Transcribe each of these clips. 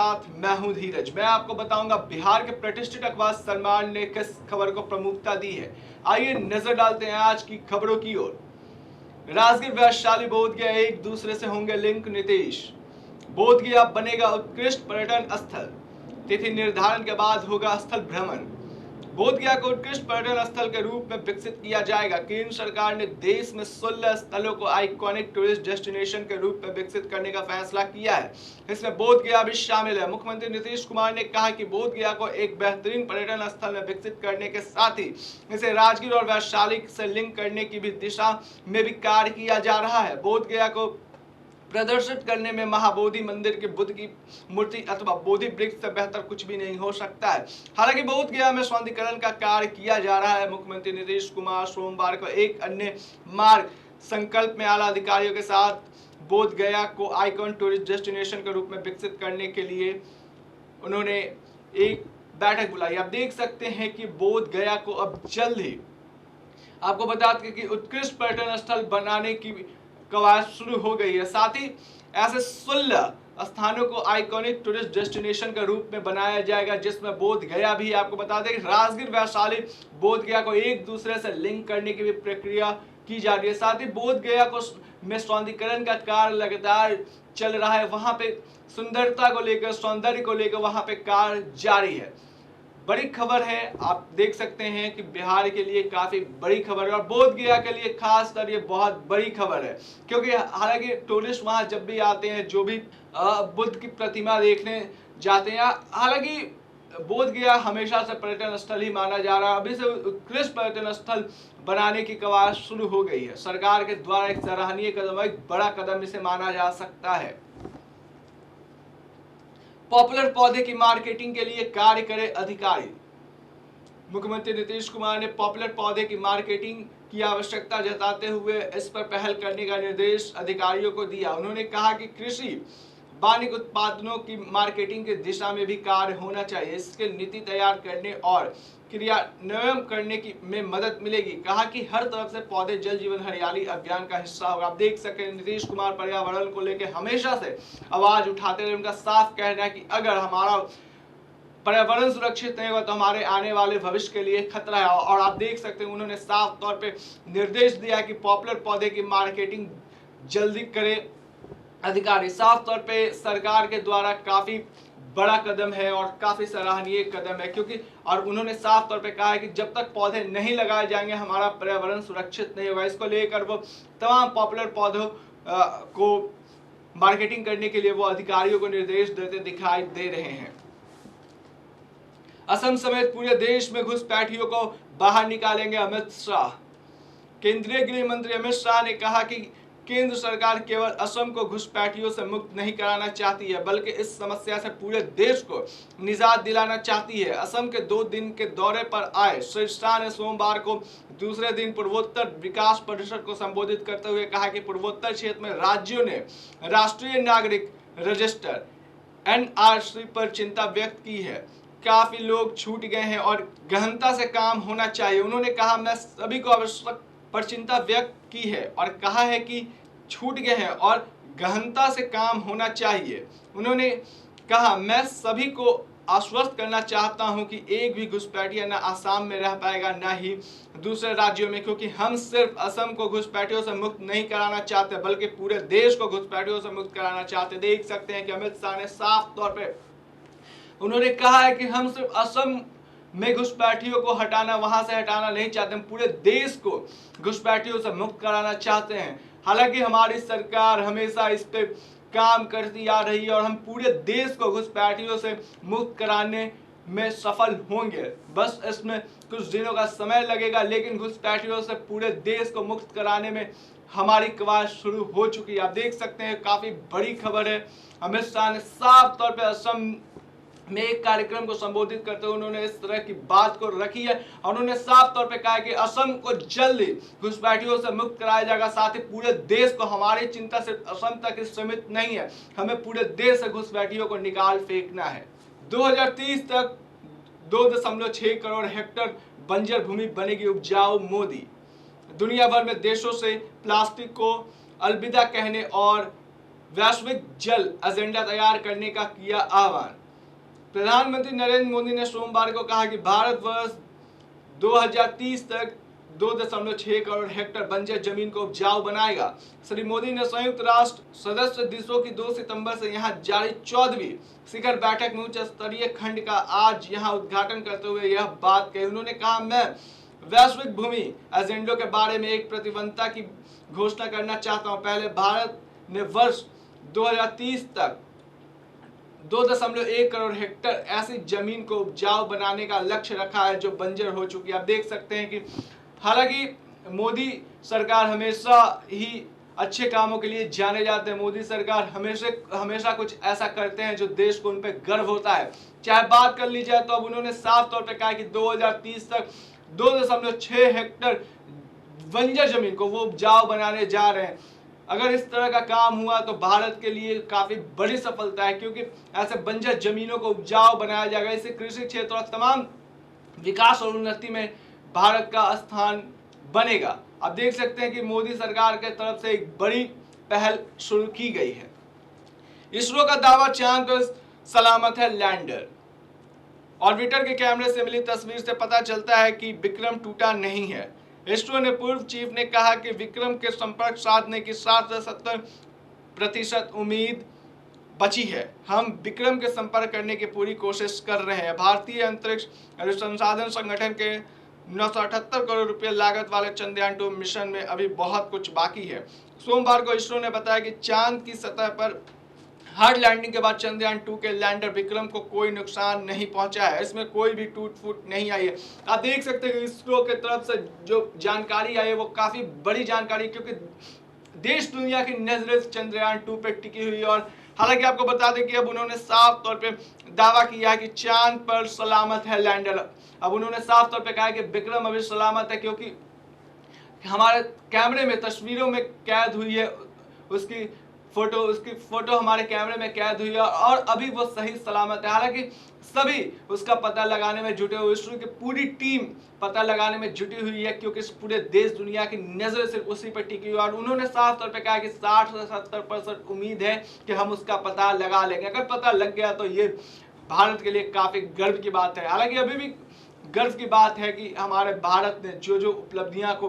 साथ मैं हूं धीरज। मैं आपको बताऊंगा बिहार के प्रतिष्ठित अखबार सलमान ने किस खबर को प्रमुखता दी है। आइए नजर डालते हैं आज की खबरों की ओर। राजगीर, वैशाली, बोधगया एक दूसरे से होंगे लिंक। नीतीश, बोधगया बनेगा उत्कृष्ट पर्यटन स्थल। तिथि निर्धारण के बाद होगा स्थल भ्रमण। बोधगया को उत्कृष्ट पर्यटन स्थल के रूप में विकसित किया जाएगा। केंद्र सरकार ने देश में 16 स्थलों को आइकॉनिक टूरिस्ट डेस्टिनेशन के रूप में विकसित करने का फैसला किया है। इसमें बोधगया भी शामिल है। मुख्यमंत्री नीतीश कुमार ने कहा कि बोधगया को एक बेहतरीन पर्यटन स्थल में विकसित करने के साथ ही इसे राजगीर और वैशाली से लिंक करने की भी दिशा में भी कार्य किया जा रहा है। बोधगया को प्रदर्शित करने में महाबोधि मंदिर के बुद्ध की मूर्ति अथवा बोधि वृक्ष से बेहतर कुछ भी नहीं हो सकता है। हालांकि बोधगया में सौंदर्यीकरण का कार्य किया जा रहा है। मुख्यमंत्री नीतीश कुमार सोमवार को एक अन्य मार्ग संकल्प में आला अधिकारियों के साथ बोधगया को आइकॉन टूरिस्ट डेस्टिनेशन के रूप में विकसित करने के लिए उन्होंने एक बैठक बुलाई। आप देख सकते हैं कि बोधगया को अब जल्द ही आपको बता दें कि उत्कृष्ट पर्यटन स्थल बनाने की कवायद शुरू हो गई है। साथ ही ऐसे 16 स्थानों को आइकॉनिक टूरिस्ट डेस्टिनेशन के रूप में बनाया जाएगा, जिसमें बोधगया भी। आपको बता दें राजगीर, वैशाली, बोधगया को एक दूसरे से लिंक करने की भी प्रक्रिया की जा रही है। साथ ही बोधगया को में सौंदर्यीकरण का कार्य लगातार चल रहा है। वहां पे सुंदरता को लेकर, सौंदर्य को लेकर वहां पे कार्य जारी है। बड़ी खबर है, आप देख सकते हैं कि बिहार के लिए काफी बड़ी खबर है और बोधगया के लिए खासकर ये बहुत बड़ी खबर है, क्योंकि हालांकि टूरिस्ट वहां जब भी आते हैं, जो भी बुद्ध की प्रतिमा देखने जाते हैं, हालांकि बोधगया हमेशा से पर्यटन स्थल ही माना जा रहा है। अभी से उत्कृष्ट पर्यटन स्थल बनाने की कवायद शुरू हो गई है। सरकार के द्वारा एक सराहनीय कदम, एक बड़ा कदम इसे माना जा सकता है। पॉपुलर पौधे की मार्केटिंग के लिए कार्य करे अधिकारी। मुख्यमंत्री नीतीश कुमार ने पॉपुलर पौधे की मार्केटिंग की आवश्यकता जताते हुए इस पर पहल करने का निर्देश अधिकारियों को दिया। उन्होंने कहा कि कृषि वानिक उत्पादनों की मार्केटिंग की दिशा में भी कार्य होना चाहिए। इसके नीति तैयार करने और क्रियान्वयन करने की में मदद मिलेगी। कहा कि हर तरफ से पौधे जल जीवन हरियाली अभियान का हिस्सा होगा। आप देख सकते हैं नीतीश कुमार पर्यावरण को लेकर हमेशा से आवाज उठाते रहे। उनका साफ कहना है कि अगर हमारा पर्यावरण सुरक्षित नहीं होगा तो हमारे आने वाले भविष्य के लिए खतरा है। और आप देख सकते हैं उन्होंने साफ तौर पे निर्देश दिया कि पॉपुलर पौधे की मार्केटिंग जल्दी करे अधिकारी। साफ तौर पे सरकार के द्वारा काफी बड़ा कदम है और काफी सराहनीय कदम है, क्योंकि और उन्होंने साफ तौर पे कहा है कि जब तक पौधे नहीं लगाए जाएंगे हमारा पर्यावरण सुरक्षित नहीं होगा। इसको लेकर वो तमाम पॉपुलर पौधों को मार्केटिंग करने के लिए वो अधिकारियों को निर्देश देते दिखाई दे रहे हैं। असम समेत पूरे देश में घुसपैठियों को बाहर निकालेंगे अमित शाह। केंद्रीय गृह मंत्री अमित शाह ने कहा कि केंद्र सरकार केवल असम को घुसपैठियों से मुक्त नहीं कराना चाहती है, बल्कि इस समस्या से पूरे देश को निजात दिलाना चाहती है। असम के 2 दिन के दौरे पर आए श्री शाह ने सोमवार को दूसरे दिन पूर्वोत्तर विकास परिषद को संबोधित करते हुए कहा कि पूर्वोत्तर क्षेत्र में राज्यों ने राष्ट्रीय नागरिक रजिस्टर NRC पर चिंता व्यक्त की है। काफी लोग छूट गए हैं और गहनता से काम होना चाहिए। उन्होंने कहा मैं सभी को आवश्यक पर चिंता व्यक्त की है और कहा है कि छूट गए हैं और गहनता से काम होना चाहिए। उन्होंने कहा मैं सभी को आश्वस्त करना चाहता हूं कि एक भी घुसपैठिया न आसाम में रह पाएगा न ही दूसरे राज्यों में, क्योंकि हम सिर्फ असम को घुसपैठियों से मुक्त नहीं कराना चाहते बल्कि पूरे देश को घुसपैठियों से मुक्त कराना चाहते। देख सकते हैं कि अमित शाह ने साफ तौर पे उन्होंने कहा है कि हम सिर्फ असम में घुसपैठियों को हटाना, वहां से हटाना नहीं चाहते, हम पूरे देश को घुसपैठियों से मुक्त कराना चाहते हैं। हालांकि हमारी सरकार हमेशा इस पे काम करती आ रही है और हम पूरे देश को घुसपैठियों से मुक्त कराने में सफल होंगे। बस इसमें कुछ दिनों का समय लगेगा, लेकिन घुसपैठियों से पूरे देश को मुक्त कराने में हमारी कवायद शुरू हो चुकी है। आप देख सकते हैं काफी बड़ी खबर है। अमित शाह ने साफ तौर पर असम में एक कार्यक्रम को संबोधित करते हुए उन्होंने इस तरह की बात को रखी है और उन्होंने साफ तौर पे कहा है कि असम को जल्दी घुसपैठियों से मुक्त कराया जाएगा। साथ ही पूरे देश को, हमारी चिंता सिर्फ असम तक ही सीमित नहीं है, हमें पूरे देश से घुसपैठियों को निकाल फेंकना है। 2030 तक 2.6 करोड़ हेक्टेयर बंजर भूमि बनेगी उपजाऊ। मोदी दुनिया भर में देशों से प्लास्टिक को अलविदा कहने और वैश्विक जल एजेंडा तैयार करने का किया आह्वान। प्रधानमंत्री नरेंद्र मोदी ने सोमवार को कहा कि भारत वर्ष 2030 तक 2.6 करोड़ हेक्टेयर बंजर जमीन को उपजाऊ बनाएगा। श्री मोदी ने संयुक्त राष्ट्र सदस्य देशों की 2 सितंबर से यहां जारी 14वीं शिखर बैठक में उच्च स्तरीय खंड का आज यहां उद्घाटन करते हुए यह बात कही। उन्होंने कहा, मैं वैश्विक भूमि एजेंडों के बारे में एक प्रतिबद्धता की घोषणा करना चाहता हूं। पहले भारत ने वर्ष 2030 तक 2.1 करोड़ हेक्टेयर ऐसी जमीन को उपजाऊ बनाने का लक्ष्य रखा है जो बंजर हो चुकी है। आप देख सकते हैं कि हालांकि मोदी सरकार हमेशा ही अच्छे कामों के लिए जाने जाते हैं। मोदी सरकार हमेशा कुछ ऐसा करते हैं जो देश को उन पर गर्व होता है। चाहे बात कर ली जाए तो अब उन्होंने साफ तौर पे कहा कि 2030 तक 2.6 हेक्टेयर बंजर जमीन को वो उपजाऊ बनाने जा रहे हैं। अगर इस तरह का काम हुआ तो भारत के लिए काफी बड़ी सफलता है, क्योंकि ऐसे बंजर जमीनों को उपजाऊ बनाया जाएगा। इससे कृषि क्षेत्र और तमाम विकास और उन्नति में भारत का स्थान बनेगा। आप देख सकते हैं कि मोदी सरकार के तरफ से एक बड़ी पहल शुरू की गई है। इसरो का दावा, चांद पर सलामत है लैंडर। ऑर्बिटर के कैमरे से मिली तस्वीर से पता चलता है कि विक्रम टूटा नहीं है। इसरो ने पूर्व चीफ ने कहा कि विक्रम के संपर्क साधने की 60 से 70% उम्मीद बची है। हम विक्रम के संपर्क करने की पूरी कोशिश कर रहे हैं। भारतीय अंतरिक्ष अनुसंधान संगठन के 978 करोड़ रुपए लागत वाले चंद्रयान-2 मिशन में अभी बहुत कुछ बाकी है। सोमवार को इसरो ने बताया कि चांद की सतह पर हार्ड लैंडिंग के बाद चंद्रयान-2 के लैंडर विक्रम को कोई नुकसान नहीं पहुंचा है। इसमें कोई भी टूट फूट नहीं आई है। आप देख सकते हैं कि इसरो के तरफ से जो जानकारी आई है वो काफी बड़ी जानकारी, क्योंकि देश दुनिया की नजरें चंद्रयान-2 पे टिकी हुई। और हालांकि आपको बता दें कि अब उन्होंने साफ तौर पे दावा किया है कि चांद पर सलामत है लैंडर। अब उन्होंने साफ तौर पे कहा है कि विक्रम अभी सलामत है, क्योंकि हमारे कैमरे में तस्वीरों में कैद हुई है उसकी फोटो हमारे कैमरे में कैद हुई है और अभी वो सही सलामत है। हालांकि सभी उसका पता लगाने में जुटे हुए, इसरो की पूरी टीम पता लगाने में जुटी हुई है, क्योंकि इस पूरे देश दुनिया की नजर सिर्फ उसी पर टिकी हुई है। और उन्होंने साफ तौर पे कहा कि 60 से 70% उम्मीद है कि हम उसका पता लगा लेंगे। अगर पता लग गया तो ये भारत के लिए काफी गर्व की बात है। हालांकि अभी भी गर्व की बात है कि हमारे भारत ने जो जो उपलब्धियां को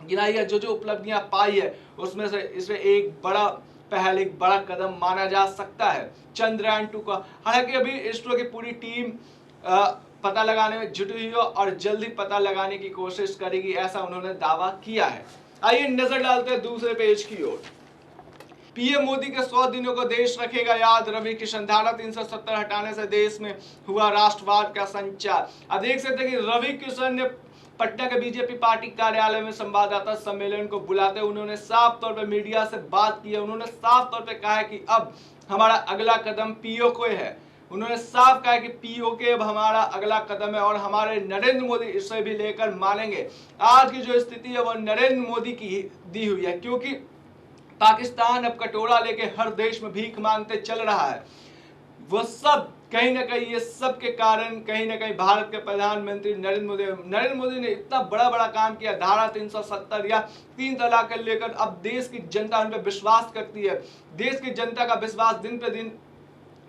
गिनाई है, जो जो उपलब्धियां पाई है, उसमें से इसमें एक बड़ा पहल, एक बड़ा कदम माना जा सकता है चंद्रयान-2 का। हालांकि अभी इसरो की पूरी टीम पता लगाने में जुटी हुई है और जल्दी पता लगाने की कोशिश करेगी, ऐसा उन्होंने दावा किया है। आइए नजर डालते हैं दूसरे पेज की ओर। पीएम मोदी के 100 दिनों को देश रखेगा याद, रवि किशन। धारा 370 हटाने से देश में हुआ राष्ट्रवाद का संचार। अब देख सकते हैं कि रवि किशन ने पटना के बीजेपी पार्टी कार्यालय में संवाददाता सम्मेलन को बुलाते उन्होंने साफ तौर पर मीडिया से बात की है। उन्होंने साफ तौर पर कहा है कि अब हमारा अगला कदम पीओके है। उन्होंने साफ कहा कि पीओके अब हमारा अगला कदम है और हमारे नरेंद्र मोदी इसे भी लेकर मानेंगे। आज की जो स्थिति है वो नरेंद्र मोदी की दी हुई है, क्योंकि पाकिस्तान अब कटोरा लेके हर देश में भीख मांगते चल रहा है। वो सब कहीं ना कहीं, ये सब के कारण कहीं ना कहीं भारत के प्रधानमंत्री नरेंद्र मोदी ने इतना बड़ा काम किया। धारा 370 या 3 तलाक के लेकर अब देश की जनता उन पर विश्वास करती है। देश की जनता का विश्वास दिन पे दिन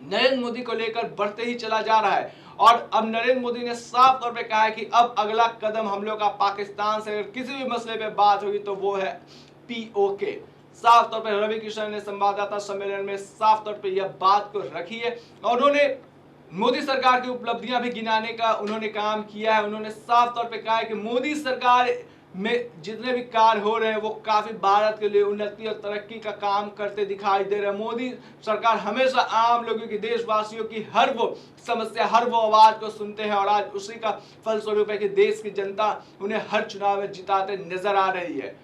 नरेंद्र मोदी को लेकर बढ़ते ही चला जा रहा है। और अब नरेंद्र मोदी ने साफ तौर पे कहा है कि अब अगला कदम हम लोग का पाकिस्तान से अगर किसी भी मसले पे बात होगी तो वो है पीओके। साफ तौर पर रवि किशन ने संवाददाता सम्मेलन में साफ तौर पर यह बात को रखी है और उन्होंने मोदी सरकार की उपलब्धियां भी गिनाने का उन्होंने काम किया है। उन्होंने साफ तौर पे कहा है कि मोदी सरकार में जितने भी कार्य हो रहे हैं वो काफी भारत के लिए उन्नति और तरक्की का काम करते दिखाई दे रहे हैं। मोदी सरकार हमेशा आम लोगों की, देशवासियों की हर वो समस्या, हर वो आवाज को सुनते हैं और आज उसी का फलस्वरूप है कि देश की जनता उन्हें हर चुनाव में जिताते नजर आ रही है।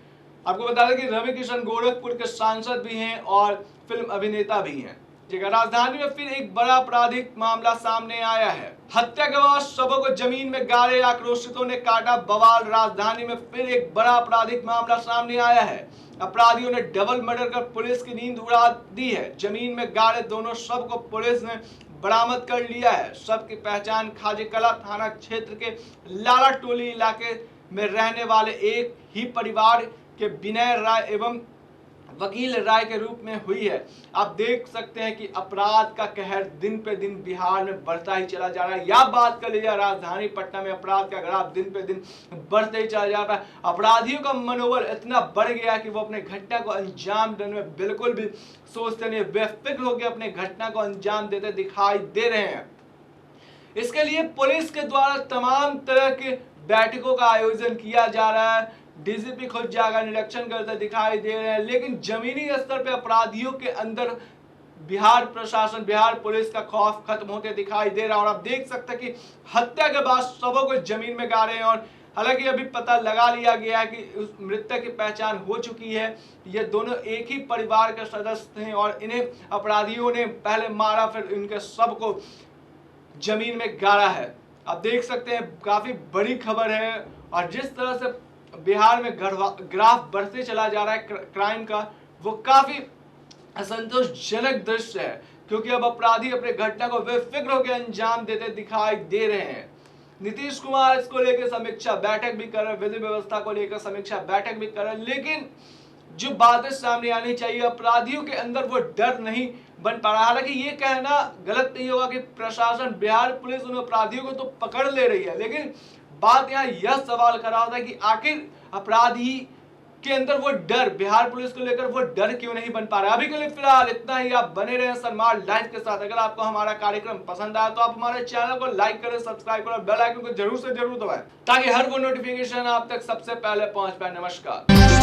आपको बता दें कि रवि किशन गोरखपुर के सांसद भी हैं और फिल्म अभिनेता भी हैं। राजधानी में फिर एक बड़ा आपराधिक मामला सामने आया है। हत्या के बाद शवों को जमीन में गाड़े आक्रोशितों ने काटा बवाल। राजधानी में फिर एक बड़ा आपराधिक मामला सामने आया है। अपराधियों ने डबल मर्डर कर पुलिस की नींद उड़ा दी है। जमीन में गाड़े दोनों शव को पुलिस ने बरामद कर लिया है। शव की पहचान खाजेकला थाना क्षेत्र के लाला टोली इलाके में रहने वाले एक ही परिवार के विनय राय एवं वकील राय के रूप में हुई है। आप देख सकते हैं कि अपराध का कहर दिन पे दिन बिहार में बढ़ता ही चला जा रहा है। या बात कर लीजिए राजधानी पटना में अपराध का ग्राफ दिन पे दिन बढ़ते ही चला जा रहा है। अपराधियों का मनोबल इतना बढ़ गया कि वो अपने घटना को अंजाम देने में बिल्कुल भी सोचते नहीं, बेफिक्र होकर अपने घटना को अंजाम देते दिखाई दे रहे हैं। इसके लिए पुलिस के द्वारा तमाम तरह के बैठकों का आयोजन किया जा रहा है। डीजीपी खुद जाकर निरीक्षण करते दिखाई दे रहे हैं, लेकिन जमीनी स्तर पे अपराधियों के अंदर बिहार प्रशासन, बिहार पुलिस का खौफ खत्म होते दिखाई दे रहा है। और आप देख सकते हैं कि हत्या के बाद शवों को जमीन में गाड़ रहे हैं। और हालांकि अभी पता लगा लिया गया है कि उस मृतक की पहचान हो चुकी है। ये दोनों एक ही परिवार के सदस्य थे और इन्हें अपराधियों ने पहले मारा, फिर इनके शव को जमीन में गाड़ा है। आप देख सकते हैं काफी बड़ी खबर है। और जिस तरह से बिहार में ग्राफ बढ़ते चला जा रहा है क्राइम का, वो काफी असंतोषजनक दृश्य है, क्योंकि अब अपराधी अपने घटना को बेफिक्र होकर अंजाम देते दिखाई दे रहे हैं। नीतीश कुमार इसको लेकर समीक्षा बैठक भी कर रहे, विधि व्यवस्था को लेकर समीक्षा बैठक भी कर रहे, लेकिन जो बातें सामने आनी चाहिए, अपराधियों के अंदर वो डर नहीं बन पा रहा। हालांकि ये कहना गलत नहीं होगा कि प्रशासन, बिहार पुलिस उन अपराधियों को तो पकड़ ले रही है, लेकिन बात यहाँ यह सवाल खड़ा होता है कि आखिर अपराधी के अंदर वो डर, बिहार पुलिस को लेकर वो डर क्यों नहीं बन पा रहा। अभी के लिए फिलहाल इतना ही। आप बने रहे सनमार्ग लाइव के साथ। अगर आपको हमारा कार्यक्रम पसंद आया तो आप हमारे चैनल को लाइक करें, सब्सक्राइब करें, बेल आइकन को जरूर से जरूर दबाएं, ताकि हर वो नोटिफिकेशन आप तक सबसे पहले पहुंच पाए। नमस्कार।